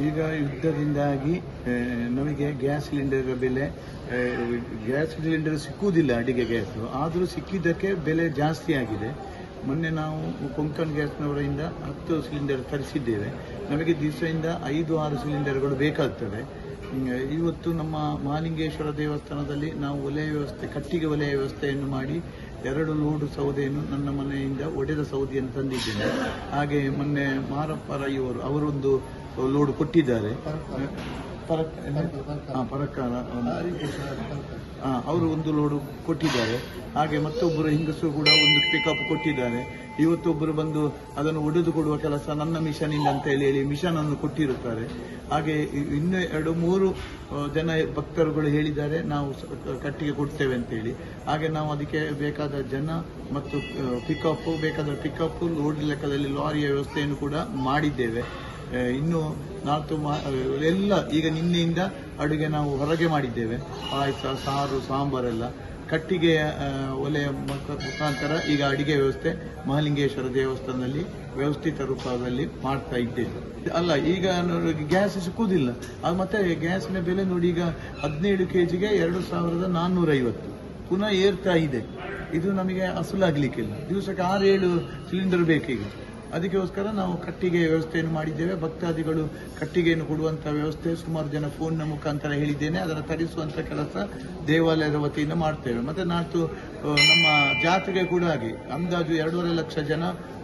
ಈಗ ಯುದ್ಧದಿಂದಾಗಿ ನಮಗೆ gas cylinder ಬೆಲೆ ಗ್ಯಾಸ್ ಸಿಲಿಂಡರ್ ಸಿಕ್ಕುವುದಿಲ್ಲ, ಅಡಿಗೆ ಗ್ಯಾಸು. ಆದರೂ ಸಿಕ್ಕಿದ್ದಕ್ಕೆ ಬೆಲೆ ಜಾಸ್ತಿ ಆಗಿದೆ. ಮೊನ್ನೆ ನಾವು ಕೊಂಕಣ್ ಗ್ಯಾಸ್ನವರಿಂದ 10 ಸಿಲಿಂಡರ್ ತರಿಸಿದ್ದೇವೆ. ನಮಗೆ ದಿವಸದಿಂದ 5-6 ಸಿಲಿಂಡರ್ಗಳು ಬೇಕಾಗ್ತದೆ. ಇವತ್ತು ನಮ್ಮ ಮಹಾಲಿಂಗೇಶ್ವರ ದೇವಸ್ಥಾನದಲ್ಲಿ ನಾವು ಕಟ್ಟಿಗೆ ಒಲೆಯ ವ್ಯವಸ್ಥೆಯನ್ನು ಮಾಡಿ 2 ಲೋಡ್ ಸೌದೆಯನ್ನು ನನ್ನ ಮನೆಯಿಂದ ಒಡೆದ ಸೌದೆಯನ್ನು ತಂದಿದ್ದೇನೆ. ಹಾಗೆ ಮೊನ್ನೆ ಮಾರಪ್ಪ ರೈ ಅವರೊಂದು ಲೋಡ್ ಕೊಟ್ಟಿದ್ದಾರೆ. ಪರಕಾರ ಅವರು ಒಂದು ಲೋಡು ಕೊಟ್ಟಿದ್ದಾರೆ. ಹಾಗೆ ಮತ್ತೊಬ್ಬರು ಹೆಂಗಸರು ಕೂಡ ಒಂದು ಪಿಕಪ್ ಕೊಟ್ಟಿದ್ದಾರೆ. ಇವತ್ತೊಬ್ಬರು ಬಂದು ಅದನ್ನು ಒಡೆದು ಕೊಡುವ ಕೆಲಸ ನನ್ನ ಮಿಷನ್ ಅಂತ ಹೇಳಿ ಮಿಷನ್ ಅನ್ನು ಕೊಟ್ಟಿರುತ್ತಾರೆ. ಹಾಗೆ ಇನ್ನೂ 2-3 ಜನ ಭಕ್ತರುಗಳು ಹೇಳಿದ್ದಾರೆ ನಾವು ಕಟ್ಟಿಗೆ ಕೊಡ್ತೇವೆ ಅಂತೇಳಿ. ಹಾಗೆ ನಾವು ಅದಕ್ಕೆ ಬೇಕಾದ ಜನ ಮತ್ತು ಬೇಕಾದ ಪಿಕಪ್ ಲೋಡ್ ಲೆಕ್ಕದಲ್ಲಿ ಲಾರಿಯ ವ್ಯವಸ್ಥೆಯನ್ನು ಕೂಡ ಮಾಡಿದ್ದೇವೆ. ಇನ್ನು ಎಲ್ಲ ಈಗ ನಿನ್ನೆಯಿಂದ ಅಡುಗೆ ನಾವು ಹೊರಗೆ ಮಾಡಿದ್ದೇವೆ. ಪಾಯಸ, ಸಾರು, ಸಾಂಬಾರೆಲ್ಲ ಕಟ್ಟಿಗೆಯ ಒಲೆಯ ಮುಖಾಂತರ ಈಗ ಅಡಿಗೆ ವ್ಯವಸ್ಥೆ ಮಹಾಲಿಂಗೇಶ್ವರ ದೇವಸ್ಥಾನದಲ್ಲಿ ವ್ಯವಸ್ಥಿತ ರೂಪದಲ್ಲಿ ಮಾಡ್ತಾ ಇದ್ದೇವೆ. ಅಲ್ಲ, ಈಗ ಗ್ಯಾಸ್ ಸಿಕ್ಕುವುದಿಲ್ಲ. ಅದು ಮತ್ತೆ ಗ್ಯಾಸಿನ ಬೆಲೆ ನೋಡಿ, ಈಗ 17 kgಗೆ 2450 ಪುನಃ ಏರ್ತಾ ಇದೆ. ಇದು ನಮಗೆ ಅಸಲಾಗ್ಲಿಕ್ಕಿಲ್ಲ. ದಿವಸಕ್ಕೆ 6-7 ಸಿಲಿಂಡರ್ ಬೇಕೀಗ. ಅದಕ್ಕೋಸ್ಕರ ನಾವು ಕಟ್ಟಿಗೆ ವ್ಯವಸ್ಥೆಯನ್ನು ಮಾಡಿದ್ದೇವೆ. ಭಕ್ತಾದಿಗಳು ಕಟ್ಟಿಗೆಯನ್ನು ಕೊಡುವಂಥ ವ್ಯವಸ್ಥೆ ಸುಮಾರು ಜನ ಫೋನ್ನ ಮುಖಾಂತರ ಹೇಳಿದ್ದೇನೆ. ಅದನ್ನು ತರಿಸುವಂಥ ಕೆಲಸ ದೇವಾಲಯದ ವತಿಯಿಂದ ಮಾಡ್ತೇವೆ. ಮತ್ತು ನಾಡ್ದು ನಮ್ಮ ಜಾತ್ರೆಗೆ ಕೂಡ ಹಾಗೆ ಅಂದಾಜು 2.5 ಲಕ್ಷ ಜನ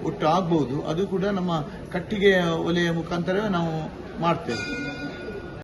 ಒಟ್ಟು ಆಗ್ಬೋದು. ಅದು ಕೂಡ ನಮ್ಮ ಕಟ್ಟಿಗೆಯ ಒಲೆಯ ಮುಖಾಂತರವೇ ನಾವು ಮಾಡ್ತೇವೆ.